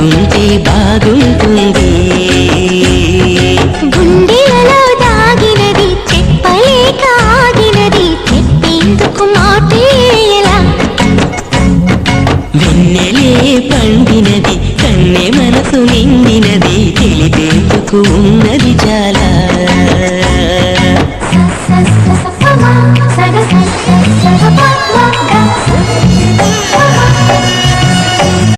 ఉంటే బాగుంటుంది. గుండెలలో దాగినది చెప్పలేక ఆగినది, చెప్పేందుకు మాటేలా. వెన్నెలే పండినది, కన్నె మనసు నిండినది, తెలిపేందుకు ఉన్నది చాలా.